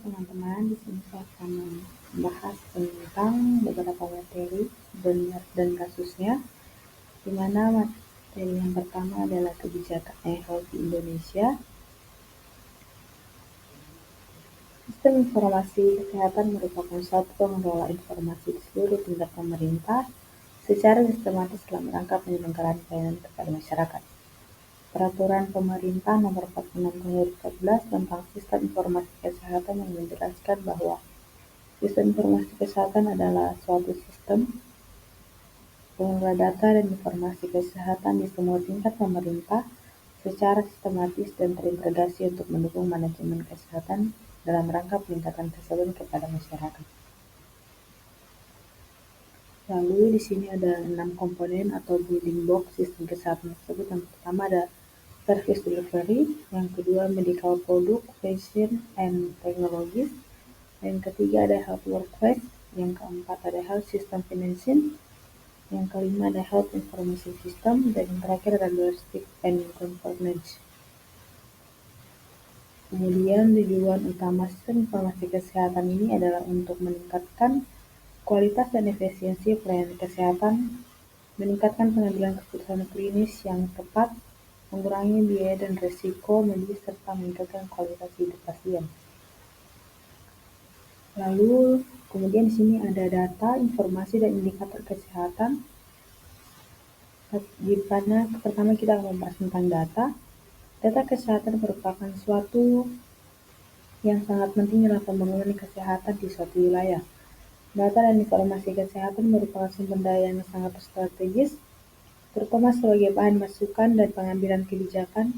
teman-teman, di sini saya akan membahas tentang beberapa materi dan kasusnya, di mana materi yang pertama adalah kebijakan e-health di Indonesia. Sistem informasi kesehatan merupakan suatu pengelola informasi di seluruh tingkat pemerintah secara sistematis dalam rangka penyelenggaraan pelayanan kepada masyarakat. Peraturan Pemerintah Nomor 46 Tahun 2014 tentang Sistem Informasi Kesehatan yang menjelaskan bahwa sistem informasi kesehatan adalah suatu sistem pengelola data dan informasi kesehatan di semua tingkat pemerintah secara sistematis dan terintegrasi untuk mendukung manajemen kesehatan dalam rangka peningkatan kesehatan kepada masyarakat. Lalu di sini ada 6 komponen atau building block sistem kesehatan tersebut. Yang pertama ada service delivery, yang kedua medical product, fashion and technologies, yang ketiga ada health workplace, yang keempat ada health system financing, yang kelima ada health information system, dan yang terakhir ada logistic and governance. Kemudian tujuan utama sistem informasi kesehatan ini adalah untuk meningkatkan kualitas dan efisiensi pelayanan kesehatan, meningkatkan pengambilan keputusan klinis yang tepat, mengurangi biaya dan risiko medis, serta meningkatkan kualitas hidup pasien. Lalu kemudian di sini ada data, informasi, dan indikator kesehatan. Di mana pertama kita akan membahas tentang data. Data kesehatan merupakan suatu yang sangat penting dalam pembangunan kesehatan di suatu wilayah. Data dan informasi kesehatan merupakan sumber daya yang sangat strategis, terutama sebagai bahan masukan dan pengambilan kebijakan.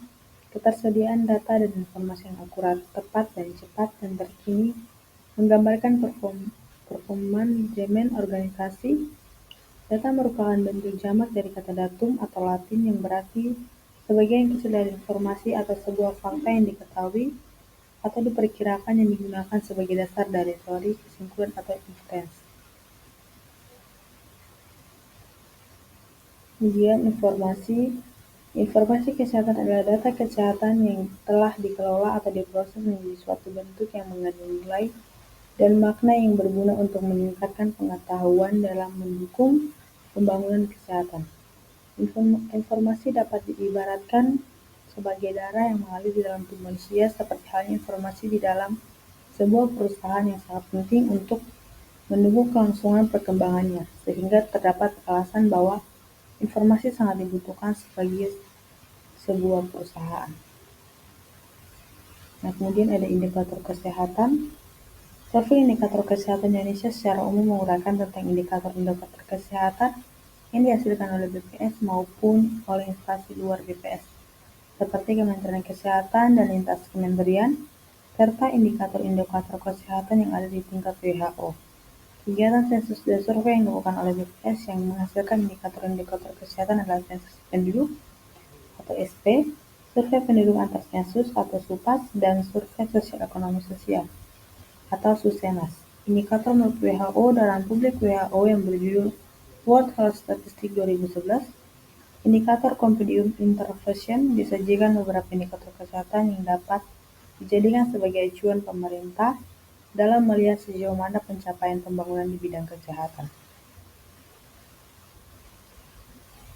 Ketersediaan data dan informasi yang akurat, tepat, dan cepat dan terkini menggambarkan performa manajemen organisasi. Data merupakan bentuk jamak dari kata datum atau Latin yang berarti sebagai keseluruhan informasi atau sebuah fakta yang diketahui atau diperkirakan yang digunakan sebagai dasar dari teori, kesimpulan, atau inferensi. Kemudian informasi kesehatan adalah data kesehatan yang telah dikelola atau diproses menjadi suatu bentuk yang mengandung nilai dan makna yang berguna untuk meningkatkan pengetahuan dalam mendukung pembangunan kesehatan. Informasi dapat diibaratkan sebagai darah yang mengalir di dalam tubuh manusia, seperti halnya informasi di dalam sebuah perusahaan yang sangat penting untuk mendukung kelangsungan perkembangannya, sehingga terdapat alasan bahwa informasi sangat dibutuhkan sebagai sebuah perusahaan. Nah, kemudian ada indikator kesehatan. Survei indikator kesehatan Indonesia secara umum menguraikan tentang indikator-indikator kesehatan yang dihasilkan oleh BPS maupun oleh instansi luar BPS, seperti Kementerian Kesehatan dan lintas kementerian, serta indikator-indikator kesehatan yang ada di tingkat WHO. Kegiatan sensus dan survei yang dilakukan oleh BPS yang menghasilkan indikator-indikator kesehatan adalah sensus penduduk atau SP, survei penduduk antar sensus atau SUPAS, dan survei sosial ekonomi sosial atau SUSENAS. Indikator menurut WHO dalam publik WHO yang berjudul World Health Statistics 2011, indikator Compendium Intervention disajikan beberapa indikator kesehatan yang dapat dijadikan sebagai acuan pemerintah dalam melihat sejauh mana pencapaian pembangunan di bidang kesehatan.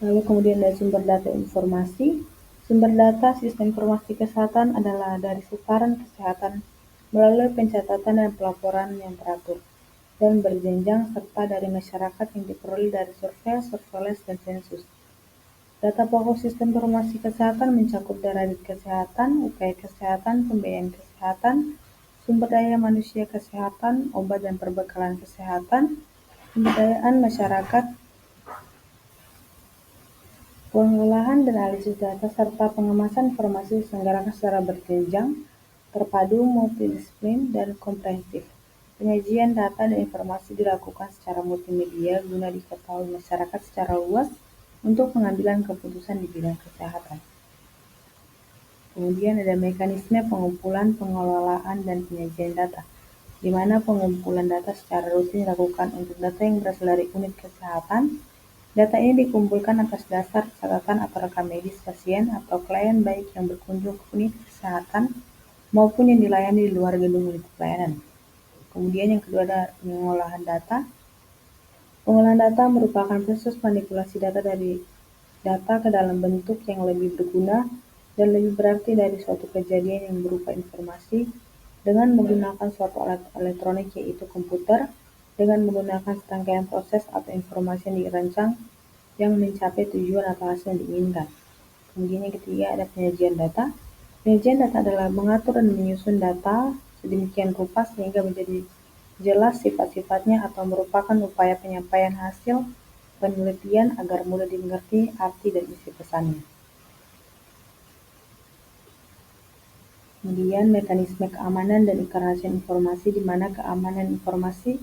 Lalu kemudian ada sumber data informasi. Sumber data sistem informasi kesehatan adalah dari sebaran kesehatan melalui pencatatan dan pelaporan yang teratur dan berjenjang serta dari masyarakat yang diperoleh dari survei, surveillance, dan sensus. Data pokok sistem informasi kesehatan mencakup data kesehatan, upaya kesehatan, pembiayaan kesehatan, sumber daya manusia kesehatan, obat dan perbekalan kesehatan, pemberdayaan masyarakat, pengelolaan dan analisis data, serta pengemasan informasi diselenggarakan secara berjenjang, terpadu, multidisiplin, dan komprehensif. Penyajian data dan informasi dilakukan secara multimedia guna diketahui masyarakat secara luas untuk pengambilan keputusan di bidang kesehatan. Kemudian ada mekanisme pengumpulan, pengelolaan, dan penyajian data, di mana pengumpulan data secara rutin dilakukan untuk data yang berasal dari unit kesehatan. Data ini dikumpulkan atas dasar catatan atau rekam medis pasien atau klien baik yang berkunjung ke unit kesehatan maupun yang dilayani di luar gedung milik pelayanan. Kemudian yang kedua ada pengolahan data. Pengolahan data merupakan proses manipulasi data dari data ke dalam bentuk yang lebih berguna dan lebih berarti dari suatu kejadian yang berupa informasi dengan menggunakan suatu alat elektronik yaitu komputer dengan menggunakan serangkaian proses atau informasi yang dirancang yang mencapai tujuan atau hasil yang diinginkan. Kemudian yang ketiga ada penyajian data. Penyajian data adalah mengatur dan menyusun data sedemikian rupa sehingga menjadi jelas sifat-sifatnya atau merupakan upaya penyampaian hasil penelitian agar mudah dimengerti arti dan isi pesannya. Kemudian mekanisme keamanan dan kerahasiaan informasi di mana keamanan informasi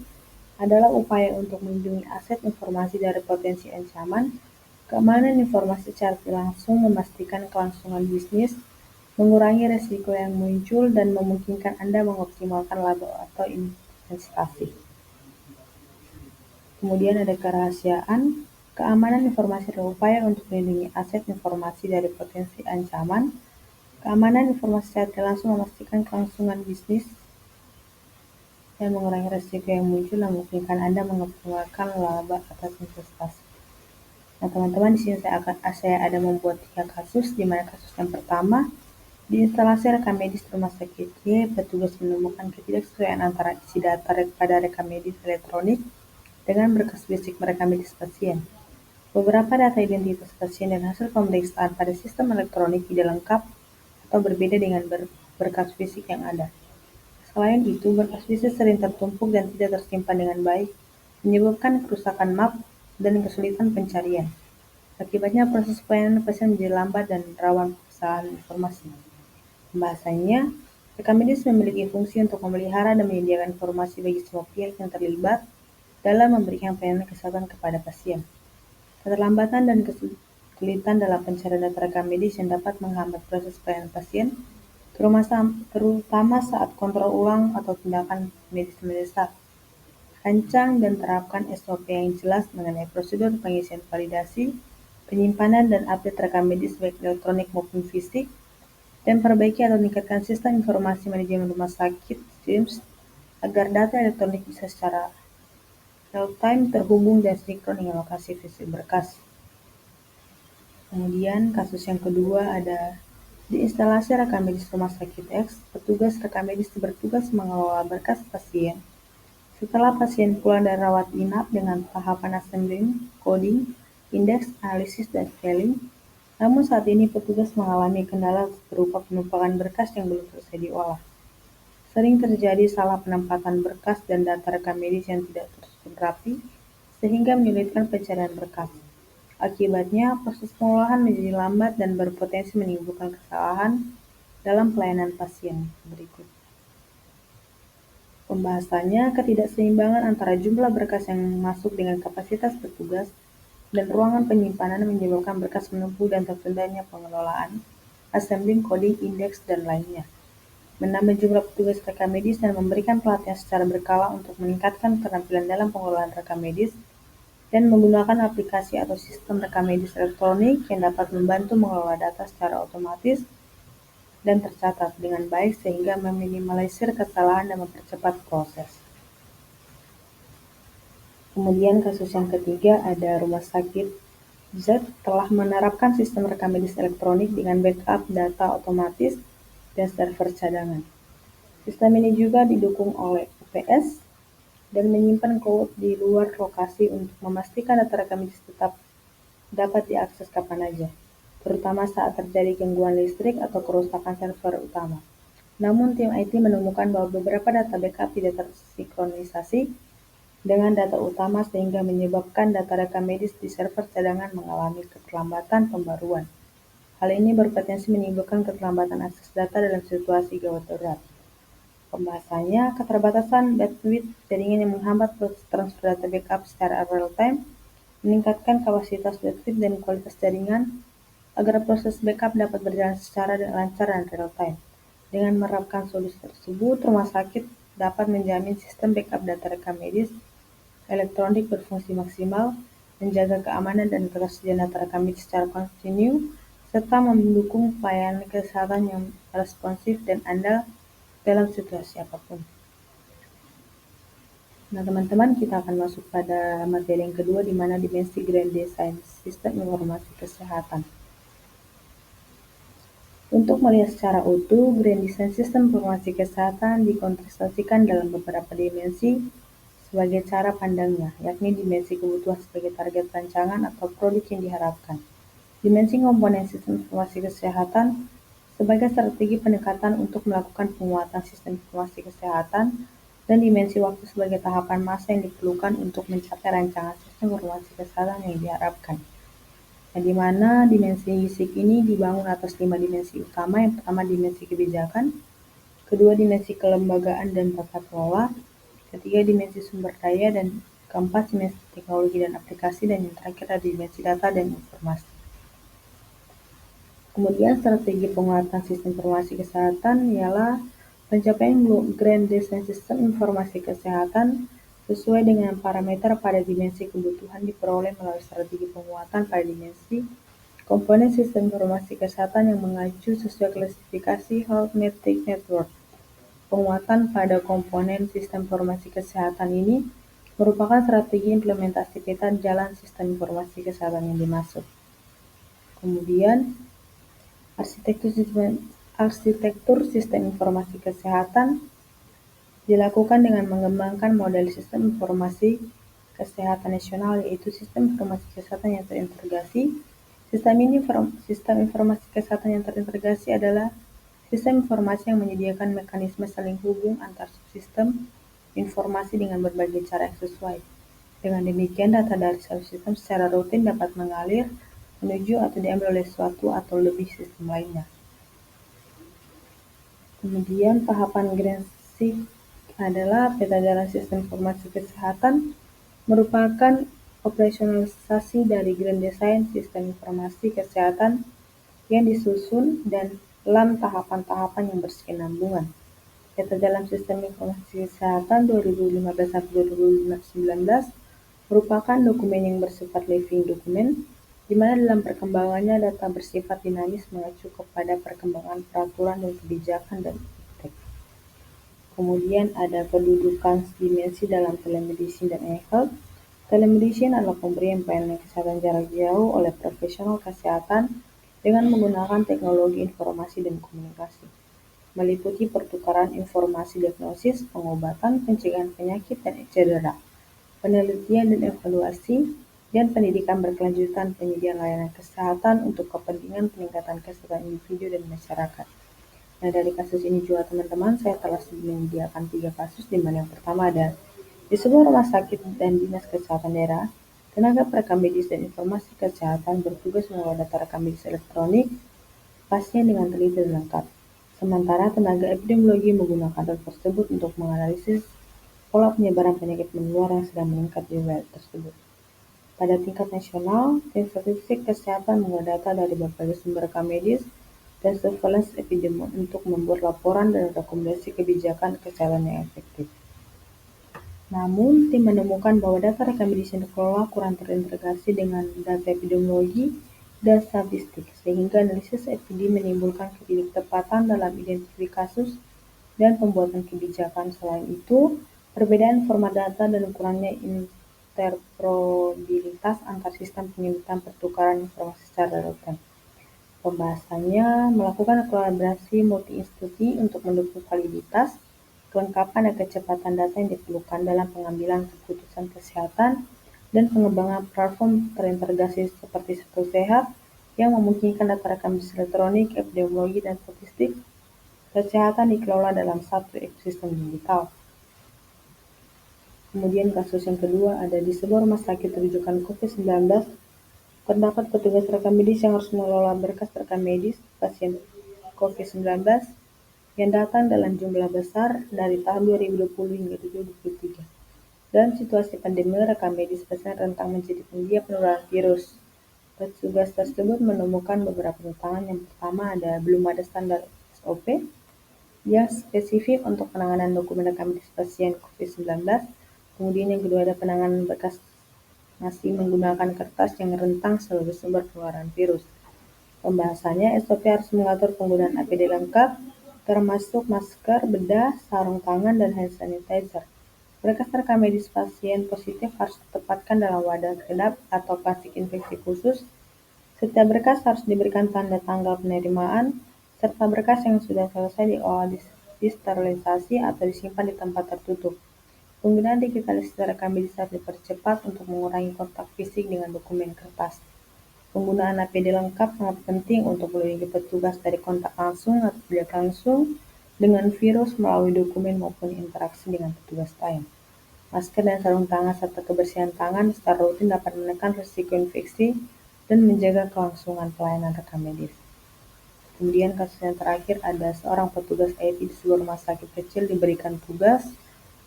adalah upaya untuk melindungi aset informasi dari potensi ancaman. Keamanan informasi secara langsung memastikan kelangsungan bisnis, mengurangi resiko yang muncul, dan memungkinkan Anda mengoptimalkan laba atau investasi. Kemudian ada kerahasiaan. Keamanan informasi adalah upaya untuk melindungi aset informasi dari potensi ancaman. Keamanan informasi secara langsung memastikan kelangsungan bisnis dan mengurangi resiko yang muncul dan memungkinkan Anda mengoptimalkan laba atas investasi. Nah, teman-teman, di sini saya ada membuat 3 kasus, di mana kasus yang pertama, di instalasi rekam medis rumah sakit Y, petugas menemukan ketidaksesuaian antara isi data pada rekam medis elektronik dengan berkas fisik merekam medis pasien. Beberapa data identitas pasien dan hasil pemeriksaan pada sistem elektronik tidak lengkap atau berbeda dengan berkas fisik yang ada. Selain itu, berkas fisik sering tertumpuk dan tidak tersimpan dengan baik, menyebabkan kerusakan map dan kesulitan pencarian. Akibatnya proses pelayanan pasien menjadi lambat dan rawan kesalahan informasi. Pembahasannya, rekam medis memiliki fungsi untuk memelihara dan menyediakan informasi bagi semua pihak yang terlibat dalam memberikan pelayanan kesehatan kepada pasien. Keterlambatan dan kesulitan dalam pencarian data rekam medis yang dapat menghambat proses pelayanan pasien, terutama saat kontrol ulang atau tindakan medis mendesak. Rancang dan terapkan SOP yang jelas mengenai prosedur pengisian validasi, penyimpanan dan update rekam medis baik elektronik maupun fisik, dan perbaiki atau meningkatkan sistem informasi manajemen rumah sakit (SIMS) agar data elektronik bisa secara real-time terhubung dan sinkron dengan lokasi fisik berkas. Kemudian kasus yang kedua ada di instalasi rekam medis rumah sakit X, petugas rekam medis bertugas mengelola berkas pasien. Setelah pasien pulang dari rawat inap dengan tahapan assembling, coding, indeks, analisis, dan filing, namun saat ini petugas mengalami kendala berupa penumpukan berkas yang belum selesai diolah. Sering terjadi salah penempatan berkas dan data rekam medis yang tidak tersusun rapi, sehingga menyulitkan pencarian berkas. Akibatnya, proses pengolahan menjadi lambat dan berpotensi menimbulkan kesalahan dalam pelayanan pasien. Berikut pembahasannya, ketidakseimbangan antara jumlah berkas yang masuk dengan kapasitas petugas dan ruangan penyimpanan menyebabkan berkas menumpuk dan tertundanya pengelolaan, assembling, coding, indeks, dan lainnya. Menambah jumlah petugas rekam medis dan memberikan pelatihan secara berkala untuk meningkatkan keterampilan dalam pengelolaan rekam medis dan menggunakan aplikasi atau sistem rekam medis elektronik yang dapat membantu mengelola data secara otomatis dan tercatat dengan baik sehingga meminimalisir kesalahan dan mempercepat proses. Kemudian kasus yang ketiga ada rumah sakit Z telah menerapkan sistem rekam medis elektronik dengan backup data otomatis dan server cadangan. Sistem ini juga didukung oleh UPS dan menyimpan cloud di luar lokasi untuk memastikan data rekam medis tetap dapat diakses kapan saja, terutama saat terjadi gangguan listrik atau kerusakan server utama. Namun tim IT menemukan bahwa beberapa data backup tidak tersinkronisasi dengan data utama sehingga menyebabkan data rekam medis di server cadangan mengalami keterlambatan pembaruan. Hal ini berpotensi menimbulkan keterlambatan akses data dalam situasi gawat darurat. Pembahasannya, keterbatasan bandwidth jaringan yang menghambat proses transfer data backup secara real-time, meningkatkan kapasitas bandwidth dan kualitas jaringan agar proses backup dapat berjalan secara lancar dan real-time. Dengan menerapkan solusi tersebut, rumah sakit dapat menjamin sistem backup data rekam medis elektronik berfungsi maksimal, menjaga keamanan dan ketersediaan data rekam medis secara kontinu, serta mendukung pelayanan kesehatan yang responsif dan andal dalam situasi apapun. Nah, teman-teman, kita akan masuk pada materi yang kedua, di mana dimensi Grand Design Sistem Informasi Kesehatan. Untuk melihat secara utuh, Grand Design Sistem Informasi Kesehatan dikonsentrasikan dalam beberapa dimensi sebagai cara pandangnya, yakni dimensi kebutuhan sebagai target rancangan atau produk yang diharapkan, dimensi komponen sistem informasi kesehatan sebagai strategi pendekatan untuk melakukan penguatan sistem informasi kesehatan, dan dimensi waktu sebagai tahapan masa yang diperlukan untuk mencapai rancangan sistem informasi kesehatan yang diharapkan. Nah, di mana dimensi GISIK ini dibangun atas 5 dimensi utama. Yang pertama, dimensi kebijakan, kedua, dimensi kelembagaan dan tata kelola, ketiga, dimensi sumber daya, dan keempat, dimensi teknologi dan aplikasi, dan yang terakhir ada dimensi data dan informasi. Kemudian strategi penguatan sistem informasi kesehatan ialah pencapaian Grand Design Sistem Informasi Kesehatan sesuai dengan parameter pada dimensi kebutuhan diperoleh melalui strategi penguatan pada dimensi komponen sistem informasi kesehatan yang mengacu sesuai klasifikasi Health Metric Network. Penguatan pada komponen sistem informasi kesehatan ini merupakan strategi implementasi peta jalan sistem informasi kesehatan yang dimaksud. Kemudian, arsitektur sistem informasi kesehatan dilakukan dengan mengembangkan model sistem informasi kesehatan nasional, yaitu sistem informasi kesehatan yang terintegrasi. Sistem informasi kesehatan yang terintegrasi adalah sistem informasi yang menyediakan mekanisme saling hubung antar subsistem informasi dengan berbagai cara yang sesuai. Dengan demikian, data dari satu sistem secara rutin dapat mengalir menuju atau diambil oleh suatu atau lebih sistem lainnya. Kemudian tahapan GISIK adalah peta jalan sistem informasi kesehatan, merupakan operasionalisasi dari Grand Design Sistem Informasi Kesehatan yang disusun dalam tahapan-tahapan yang berkesinambungan. Peta jalan sistem informasi kesehatan 2015-2019 merupakan dokumen yang bersifat living document, di mana dalam perkembangannya data bersifat dinamis mengacu kepada perkembangan peraturan dan kebijakan dan iptek. Kemudian ada kedudukan dimensi dalam telemedicine dan e-health. Telemedicine adalah pemberian pelayanan kesehatan jarak jauh oleh profesional kesehatan dengan menggunakan teknologi informasi dan komunikasi, meliputi pertukaran informasi diagnosis, pengobatan, pencegahan penyakit, dan etc., penelitian dan evaluasi, dan pendidikan berkelanjutan, penyediaan layanan kesehatan untuk kepentingan peningkatan kesehatan individu dan masyarakat. Nah, dari kasus ini juga teman-teman, saya telah menyediakan 3 kasus, di mana yang pertama ada di sebuah rumah sakit dan dinas kesehatan daerah, tenaga perekam medis dan informasi kesehatan bertugas mengolah data rekam medis elektronik pasien dengan teliti dan lengkap. Sementara tenaga epidemiologi menggunakan data tersebut untuk menganalisis pola penyebaran penyakit menular yang sedang meningkat di wilayah tersebut. Pada tingkat nasional, tim statistik kesehatan mengolah data dari berbagai sumber rekam medis dan surveillance epidemiologi untuk membuat laporan dan rekomendasi kebijakan kesehatan yang efektif. Namun, tim menemukan bahwa data rekam medis yang dikelola kurang terintegrasi dengan data epidemiologi dan statistik, sehingga analisis epidemi menimbulkan ketidaktepatan dalam identifikasi kasus dan pembuatan kebijakan. Selain itu, perbedaan format data dan kurangnya interoperabilitas antar sistem penyuntikan pertukaran informasi secara rutin. Pembahasannya melakukan kolaborasi multi-institusi untuk mendukung validitas, kelengkapan dan kecepatan data yang diperlukan dalam pengambilan keputusan kesehatan, dan pengembangan platform terintegrasi seperti Satu Sehat yang memungkinkan data rekam medis elektronik, epidemiologi, dan statistik kesehatan dikelola dalam satu ekosistem digital. Kemudian kasus yang kedua ada di sebuah rumah sakit rujukan COVID-19, terdapat petugas rekam medis yang harus mengelola berkas rekam medis pasien COVID-19 yang datang dalam jumlah besar dari tahun 2020 hingga 2023. Dalam situasi pandemi, rekam medis pasien rentan menjadi penyedia penularan virus. Petugas tersebut menemukan beberapa tantangan. Yang pertama ada belum ada standar SOP yang spesifik untuk penanganan dokumen rekam medis pasien COVID-19. Kemudian yang kedua ada penanganan berkas masih menggunakan kertas yang rentan sebagai sumber penularan virus. Pembahasannya, SOP harus mengatur penggunaan APD lengkap, termasuk masker, bedah, sarung tangan, dan hand sanitizer. Berkas rekam medis pasien positif harus ditempatkan dalam wadah kedap atau plastik infeksi khusus. Setiap berkas harus diberikan tanda tanggal penerimaan, serta berkas yang sudah selesai diolah disterilisasi atau disimpan di tempat tertutup. Penggunaan digitalisasi rekam medis harus dipercepat untuk mengurangi kontak fisik dengan dokumen kertas. Penggunaan APD lengkap sangat penting untuk melindungi petugas dari kontak langsung atau tidak langsung dengan virus melalui dokumen maupun interaksi dengan petugas lain. Masker dan sarung tangan serta kebersihan tangan secara rutin dapat menekan risiko infeksi dan menjaga kelangsungan pelayanan rekam medis. Kemudian kasus yang terakhir ada seorang petugas IT di sebuah rumah sakit kecil diberikan tugas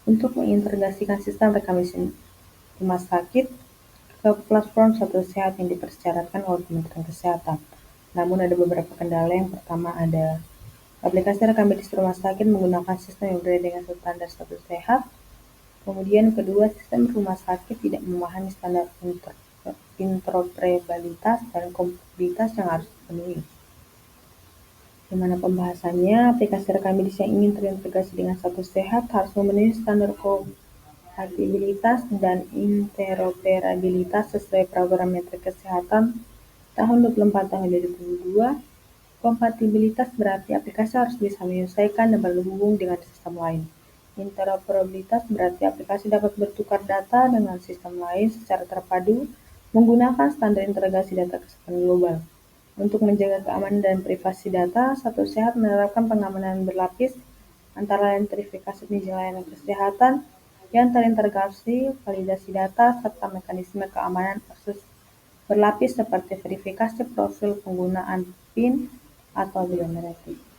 untuk mengintegrasikan sistem rekam medis rumah sakit ke platform Satu Sehat yang dipersyaratkan oleh Kementerian Kesehatan. Namun ada beberapa kendala. Yang pertama ada aplikasi rekam medis rumah sakit menggunakan sistem yang berbeda dengan standar Satu Sehat. Kemudian kedua, sistem rumah sakit tidak memahami standar interoperabilitas dan kompatibilitas yang harus dipenuhi. Di mana pembahasannya, aplikasi rekam medis yang ingin terintegrasi dengan Satu Sehat harus memenuhi standar kompatibilitas dan interoperabilitas sesuai Program Metrik Kesehatan tahun 24 tahun 2022. Kompatibilitas berarti aplikasi harus bisa menyesuaikan dan berhubung dengan sistem lain. Interoperabilitas berarti aplikasi dapat bertukar data dengan sistem lain secara terpadu menggunakan standar integrasi data kesehatan global. Untuk menjaga keamanan dan privasi data, Satu Sehat menerapkan pengamanan berlapis antara lain verifikasi penjelasan kesehatan yang terintegrasi, validasi data, serta mekanisme keamanan akses berlapis seperti verifikasi profil penggunaan PIN atau biometrik.